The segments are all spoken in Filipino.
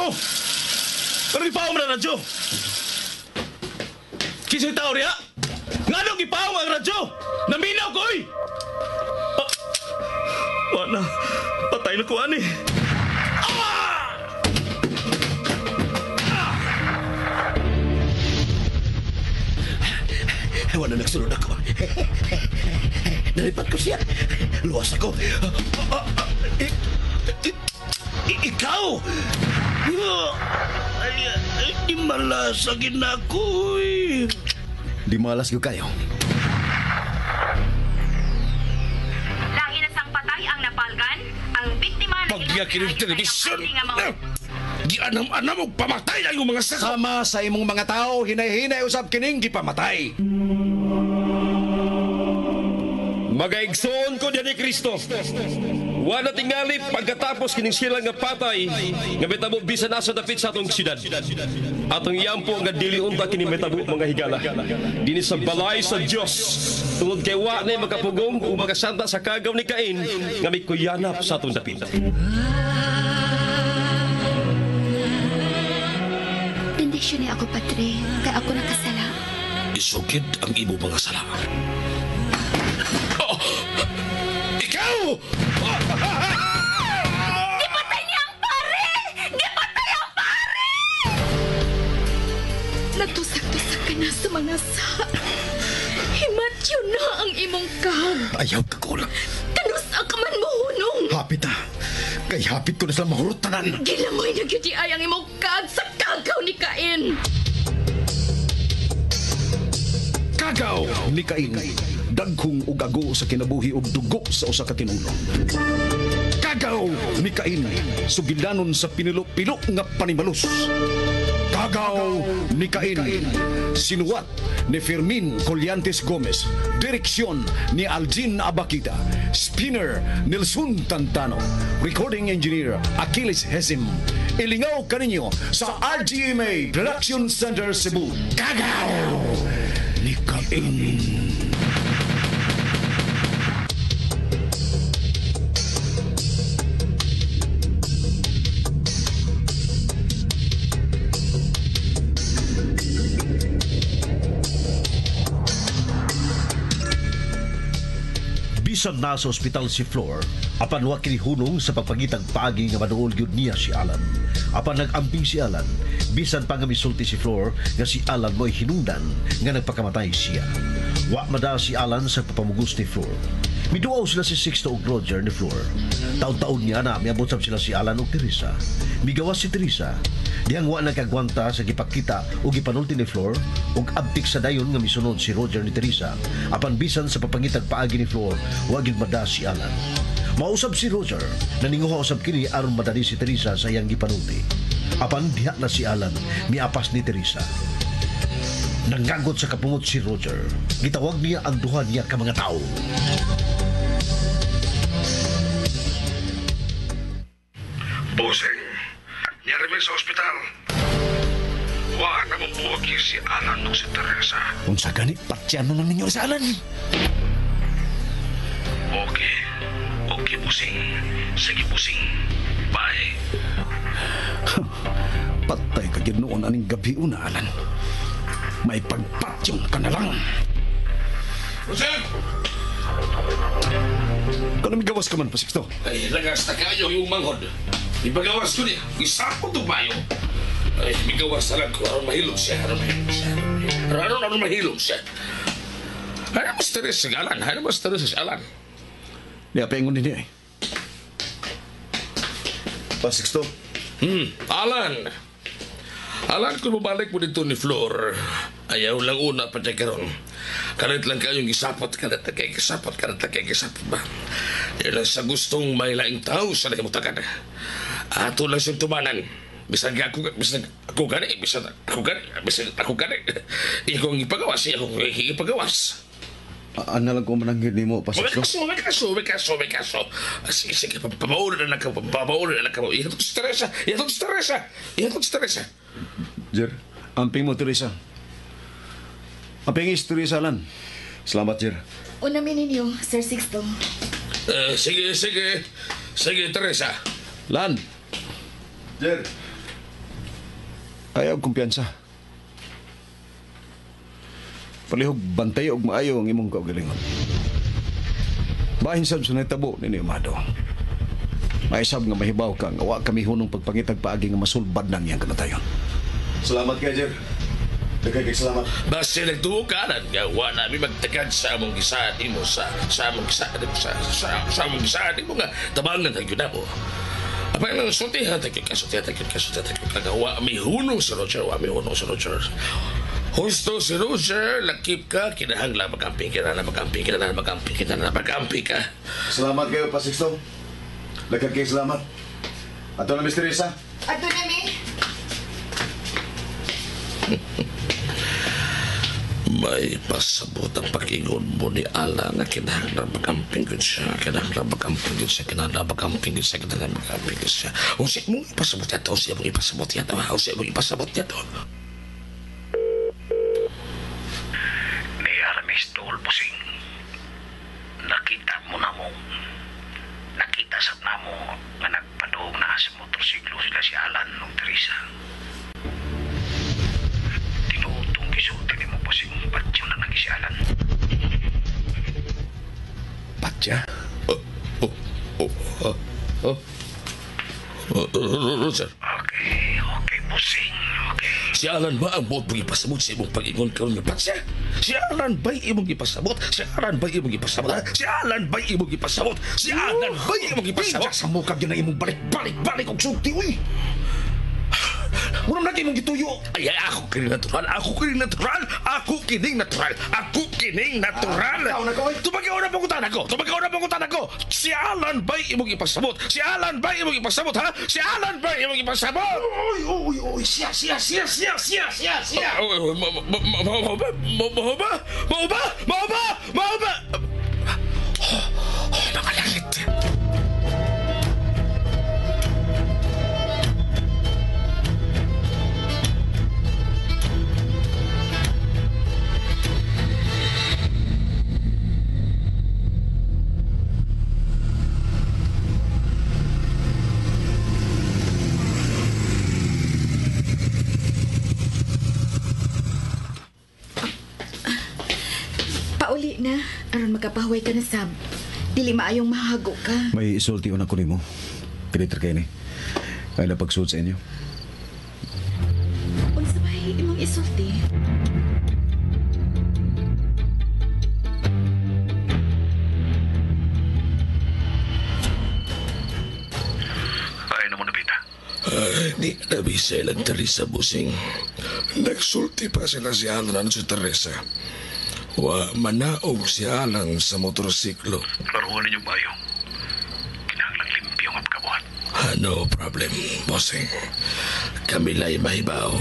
Oh! Ano ipaw mo na radyo? Kisay tao riya? Nga nang ipaw ang radyo? Naminaw ko eh! Wala. Patay na ko ani. Wala nagsunod ako. Nalipat ko siya. Luwas ako. Ikaw! Di malasagin ako eh. Di malas ko kayo. Lahi na sang patay ang napalgan, ang biktima na Pagyakin ng telebisyon. Gianam-anam og pamatay ang iyong mga sasama. Sama sa imong mga tao, hinay-hinay usab kining gipamatay. Magaigsoon ko diyan ni Kristo. Wala tingali pagkatapos kining sila nga patay nga metabo bisan nasa dapit sa atong siyudad. Atong yampo nga dili unta kini metabo mga higala. Dinhi sa balay sa Dios. Tungod kay wa na makapugong o makasanta sa kagaw ni Cain nga may kuyanap sa atong dapit. Bendisyon niya ako, Padre, kay ako nakasala. Isugid ang imo mga sala. Oh! Ikaw! Gipatay niya ang pare! Gipatay ang pare! Nagtusak-tusak ka na sa mga sa. Himatyo na ang imong kag. Ayaw ka kulang. Kanusa ka man mohunong. Hapit ha. Kay hapit ko na sila mahurutanan. Gilamoy na gyud ay ang imong kag sa kagaw ni Cain. Kagaw ni Cain. Daghong ugago sa kinabuhi ug dugo sa usa ka tinulo. Kagaw ni Cain. Sugilanon sa pinilo-pilo nga panimalus. Kagaw ni Cain. Sinuwat ni Fermin Colliantes Gomez. Direksyon ni Algin Abakita. Spinner Nelson Tantano. Recording engineer Achilles Hesim. Ilingaw kaninyo sa RGMA Production Center Cebu. Kagaw ni Cain. Bisan na sa ospital si Flor, apan wa kini hunong sa pagpangitag paagi nga maduol gyud niya si Alan. Apan nag-amping si Alan, bisan pa nga misulti si Flor nga si Alan mo'y hinungdan nga nagpakamatay siya. Wa mada si Alan sa papamugos ni Flor. Miduaw sila si Sixto ug Roger ni Flor. Taon-taon niya na miabot sab sila si Alan ug Teresa. Migawas si Teresa, dihang wa nagkagwanta sa gipakita o gipanulti ni Flor ug abtik sa dayon nga misunod si Roger ni Teresa. Apan bisan sa papangitag paagi ni Flor, wa gyud mada si Alan. Mausab si Roger, naninguha usab kini aron madali si Teresa sa iyang gipanulti. Apan diha na si Alan, miapas ni Teresa. Nanggagot sa kapungot si Roger. Gitawag niya ang duha niya ka mga tao. Boseng, niyari sa ospital. Wa na mabuwag si Alan o si Teresa. Kung sa ganit, patyan na ninyo sa Alan. Okay. Okay, Boseng. Sige, Boseng. Bye. Patay ka gyud noon aning gabi una, Alan. May pagpatyong ka na lang. Boseng! Kung namigawas ka man pa, Sixto. Ay, lagas na kayo yung manghod. Ipagawas ko niya. Isapot ito bayo. Ay, migawas na lang ko. Aron mahilom siya. Aron mahilom siya. Ano mas teres sa Alan? Ano mas teres sa Alan? Di apengon din eh. Pa, Sixto. Alan! Alan, kung mabalik mo dito ni Flor, ayaw lang una pa siya karon. Kalit lang kayong isapot, kalit lang kayong isapot ba? Yan lang sa gustong may laing tao sa nakamutakan. Ato lang siyang tumanan. Bisan ako gani. Ikaw ang ipagawas, Ano lang ko mananggil ni mo, pa, Sixto? May kaso. Sige, pamaulan na lang ka. Ihatong stresa. Jer, amping mo, Teresa. Amping is Teresa, Alan. Salamat, Jer. Unamin ninyo, Sir Sixto. Sige, Teresa. Lan, Jer, ayaw kumpiyansa. Palihog bantay og maayo ang imong kaugalingon. Bahin sad sa natabo ni Amado. Maisab nga mahibaw ka nga wa kami hunong pagpangitag paagi nga masulbad nang iyang kamatayon. salamat kay Jer. Dagay kay salamat. Basta nagtuo ka na nga wa namin magtagad sa among gisaad mo sa among gisaad mo sa among gisaad mo nga tabangan ang yun mo. Apa lang sultihan tayo kagawa may hunong sa Roger, wa may hunong sa Roger. Husto si Roger, lakip ka, kinahangla magamping, kinahangla magamping ka. Salamat kayo, Pasixto. Dagay kay salamat. Ato na, Miss Teresa. Ato na, mi. May pasabot ang pag-ingon mo ni Ala na kinahanglan magamping ko siya. Usik mong ipasabot yato. Ni Aramis Tol Busing, nakita mo na mo. Nakita sa na mo nga nagpadoong na sa motorsiklo sila si Alan ng Teresa. Tinuutong gisulti ni mo Busing, patyo na nagi si Alan. Patya? Roger, Okay, Busing, okay. si Alan ba ang buot mong ipasabot sa imong pag-ingon karon nga patya? Si Alan ba imong ipasabot? Si Alan ba imong ipasabot? Sa mukha yun na imong balik og sulti, uy! Muna na imong gituyo! Ay, ako kining natural. Ikaw na ko, eh. Tumagaw na pangutan ako. Si Alan ba imong ipasabot? Ha? Si Alan ba imong ipasabot? Uy! Siya! Mao ba? Mga langit. Pauli na. Aron makapahuay ka na, Sab. Dili maayong mahago ka. May isulti una ko nimo. Kilitar kayo ni. Kaya na pagsuot sa inyo. Unsa ba imong isulti? Ay, naman nabita. Di nabisa ilang Teresa Busing. Nagsulti pa sila si Alan sa Teresa. Wa manaog si Alan sa motorsiklo. Klaruhan ninyo bayo. Kinahanglang limpyo ang pagkabuhat. No problem, Bossing. Kami la'y mahibaw.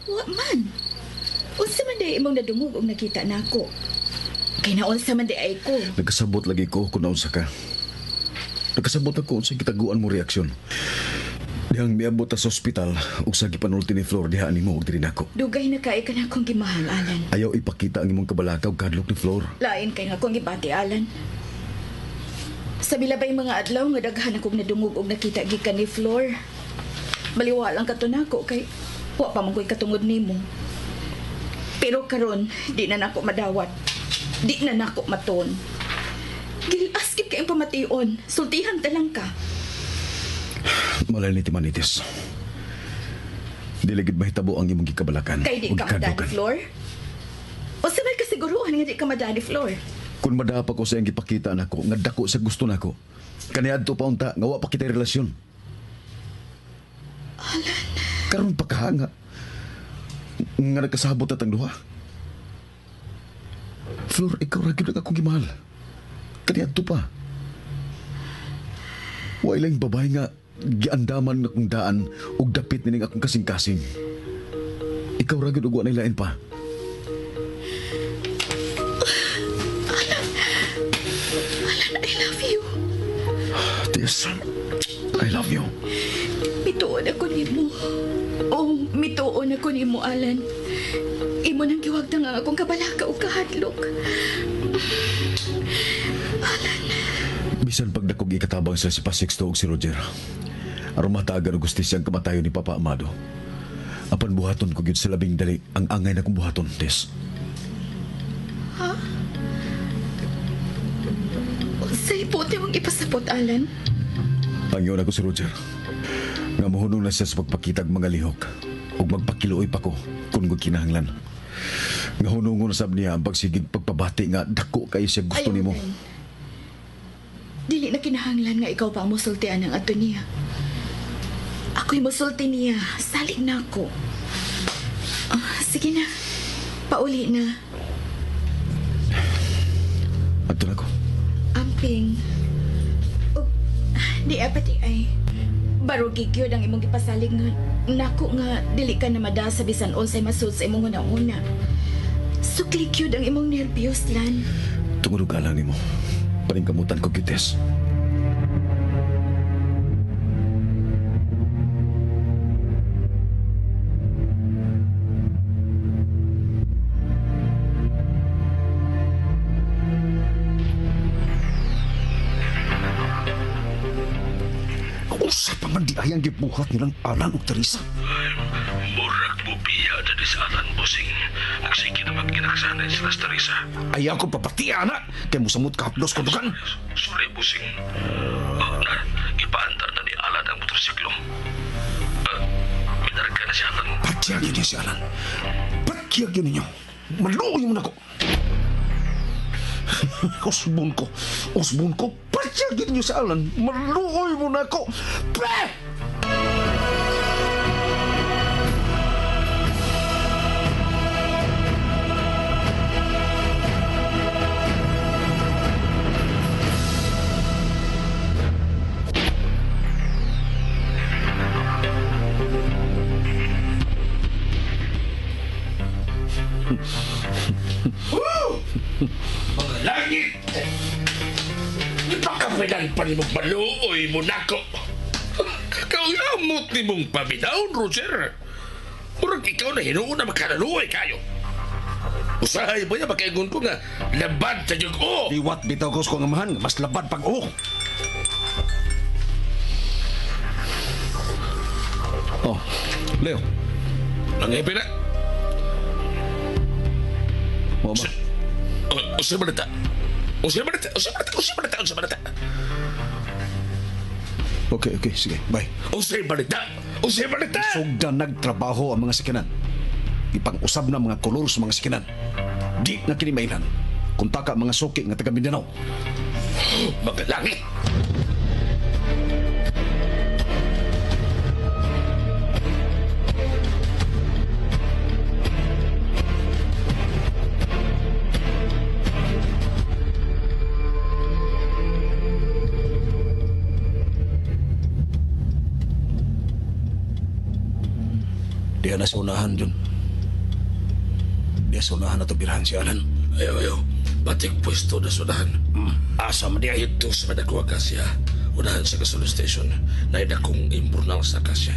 Wa man. Unsa man day imong nadungog og nakita nako? Kay naunsa man day ay ko. Nagkasabot lagi ko kung naunsa ka. Nagkasabot ako sa kitaguan mo reaksyon. Dihang miabot sa ospital ug sa gipanulti ni Flor diha nimo og diri nako. Dugay na kay ka na akong gimahal, Alan. Ayaw ipakita ang imong kabalakaw kadlok ni Flor. Lain kay nga akong gibati, Alan. Sa bilabay mga adlaw nga daghan akong nadungog og nakita gikan ni Flor. Baliwa lang kato nako kay wa pa man ko'y katungod nimo. Pero karon di na nako madawat. Di na nako maton. Gilaskip kay ang pamation. Sultihan ta lang ka. Malay ni Timanitis. Diligid mahitabo ang imong gikabalakan. Kay di ug ka madani, kadugan. Flor? O sa may kasiguruhan nga di ka madani, Flor? Kung madapa ko sa iyang gipakita nako, nga dako sa gusto nako. Kaniadto pa unta nga wa pa kita relasyon. Alan. Karon pa ka nga nagkasabot at ang duha. Flor, ikaw ra gyud ang akong gimahal. Kaniadto pa. Wa ilang babae nga giandaman nga akong daan ug dapit nining akong kasing-kasing. Ikaw ra gyud ug wa nay lain pa. Alan, I love you. Yes, I love you. Mituon ako nimo. Oh, mituon ako nimo, Alan. Imo nang giwagda nga akong kabalaka o kahadlok. Bisan pag dakog ikatabang sa si Pasixto ug si Roger. Aron mataagan og gustisya ang kamatayon ni Papa Amado. Apan buhaton ko gyud sa labing dali ang angay na kong buhaton, Tess. Sa ipot mong ipasapot, Alan. Pangyon ako si Roger. Nga mohunong na siya sa pagpakitag mga lihok ug magpakiluoy pa ko kung gud kinahanglan. Nga hunungon sab niya ang pagsigig pagpabati nga dako kay siya gusto nimo. Alan. Dili na kinahanglan nga ikaw pa ang musultian ng ato niya. Ako'y musulti niya. Salig na ako. Sige na. Pauli na. Adto na ko. Amping. Di apati ay. Baro gigyod ang imong gipasalig nga nako nga dili ka na mada sa bisan unsay masud sa imong una-una. Sukli gyud ang imong nervyos, Lan. Tungod ka lang nimo. Paningkamutan ko kites. Usa pa man di ayang gibuhat nilang Alan o Teresa. Murag mo biya na sa Alan, bossing. Nagsige naman kinaksanay sila sa Teresa. Ayaw ko papatiya na. Kaya mo samot kahaplos ko dugan. Sorry, bossing. Ipaandar na ni Alan ang motorsiklo. Minarga na si Alan. Patyag yun niya si Alan. Patyag yun ninyo. Maluoy mo na ko. Usbon ko. Patyag yun niyo si Alan. Maluoy mo na ko. Pre! Mga langit! Napakapilan pa ni mong maluoy mo nako. Kakaungamot ni mong pabitaon, Roger. Murag ikaw na hinuon na makanaluoy kayo. Usahay ba niya makaingon ko nga labad sa yung o? Liwat bitaw ko sa amahan. Mas labad pag oh. Oh, Leo. Nangipi na. Mama. Usay balita. Okay, sige. Bye. Usay balita. Sugda nagtrabaho ang mga sikinan. Ipang-usab na mga kolor sa mga sikinan. Di na kinimailan. Kung taka mga suki nga taga Mindanao. Mga langit! Diya na sa unahan, Jun. Diya sa unahan na tubirahan si Alan. Ayaw. Batik pwesto na sudahan. Asa man diya. Ito sa Madagwa Kasya. Unahan sa Kasolo Station. Naida kong imburnal sa Kasya.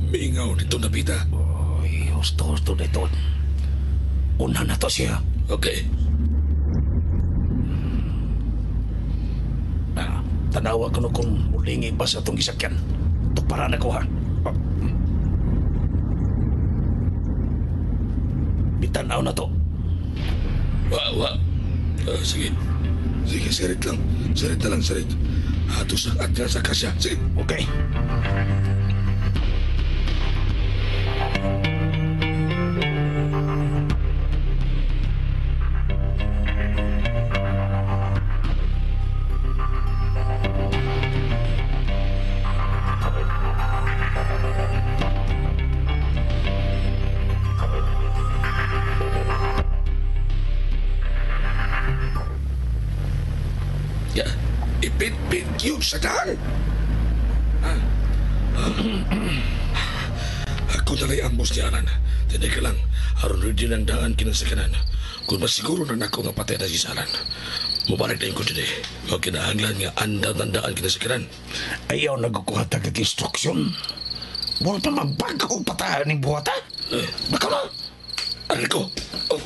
Mingaw nito na bida. Uy, husto na ito. Unahan na to siya. Okay. Tanawa ko na kung mulingi pa sa itong gisakyan. Tukpara na ko, ha? Bitanaw na to. Wa. Sige. Sirit lang. Sirit. Hatos ang atya sa Kasya. Sige. Okay. Ipit-pit yun sa daan. Ako nalay ang boss ni Alan. Tinay ka lang. Aron rin ang daan kinasakanan. Kung masiguro na ako nga patay na si Alan. Mubalik na yung ko din. O kinahanglan nga andan ng daan kinasakanan. Ayaw nagkukuha tagit instruksyon. Wala pa magbago patahan ni buhata. Baka na. Aray ko. Oh.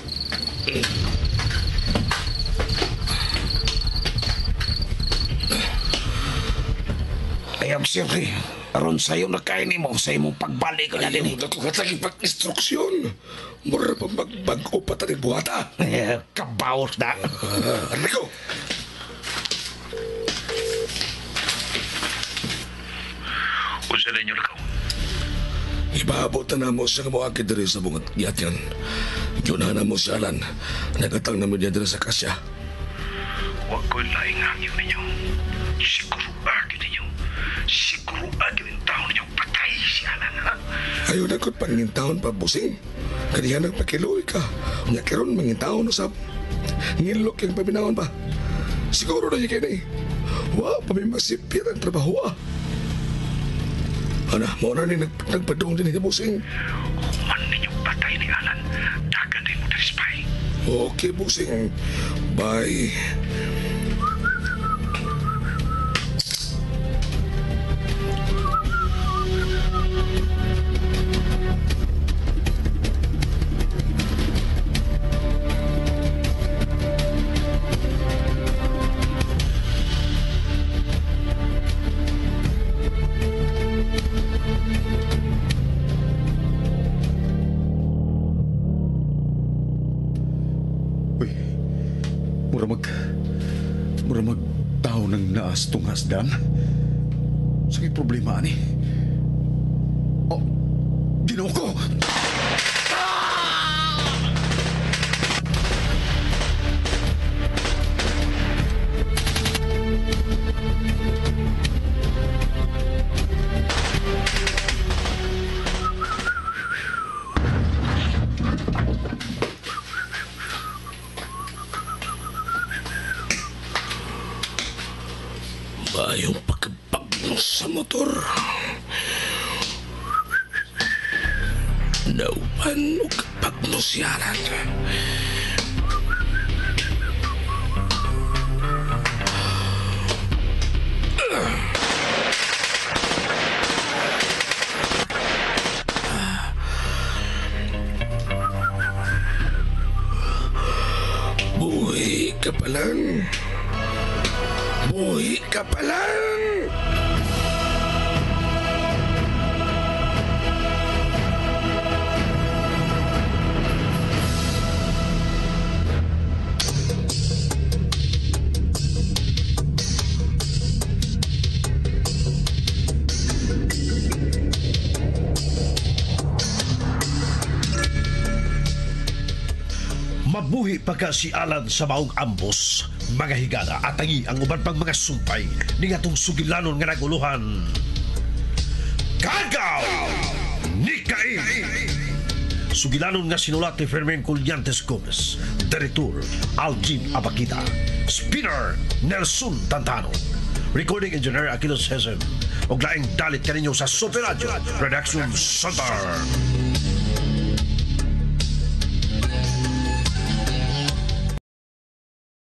Ayab siyempre. Aron sa'yo na kainin mo sa imong pagbalik ko na din. Ayaw na ko katagi pag-instruksyon. Mura pa magbago pa tanig buhata. Kabaos na. Aray ko. Unsa na inyo lakaw? Ibaabot na mo sa kamuakid diri sa bungat yatyan. Yunahan na mo si Alan. Nagatang namin niya diri sa kasya. Huwag ko'y laing hangin ninyo. Siguro agad ninyo. Siguro agad yung taon ninyo patay si Alan, ha? Ayaw na ko't pangintahon pa, busing. Kaniya nang pakiluoy ka. Nya karon mangintahon usap. Ngilok yung pabinahon pa. Siguro na yung kini. Wa, pamimasipit ang trabaho, ah. Ana, mo na ni nagpadung din ni busing. Human ninyo patay ni Alan. Dagan din mo dari spy. Okay, busing. Bye. Uy, mura mag tao ng naas tong hasdan. Sige problema ani. Oh, Ginoo ko! Bayong pagkabagno sa motor. Nauban o kapagno si Alan. Buhay ka pa lang. Buhay ka pa lang! Mabuhi pagka si Alan sa maong ambos, mga higala at tangi ang uban pang mga sumpay ni atong sugilanon nga naguluhan. Kagaw ni Cain! Sugilanon nga sinulat ni Fermin Colliantes Gomez, Direktor Algin Abakita, Spinner Nelson Tantano, Recording Engineer Aquiles Hesem, og laing dalit kaninyo sa Super Radio Production Center.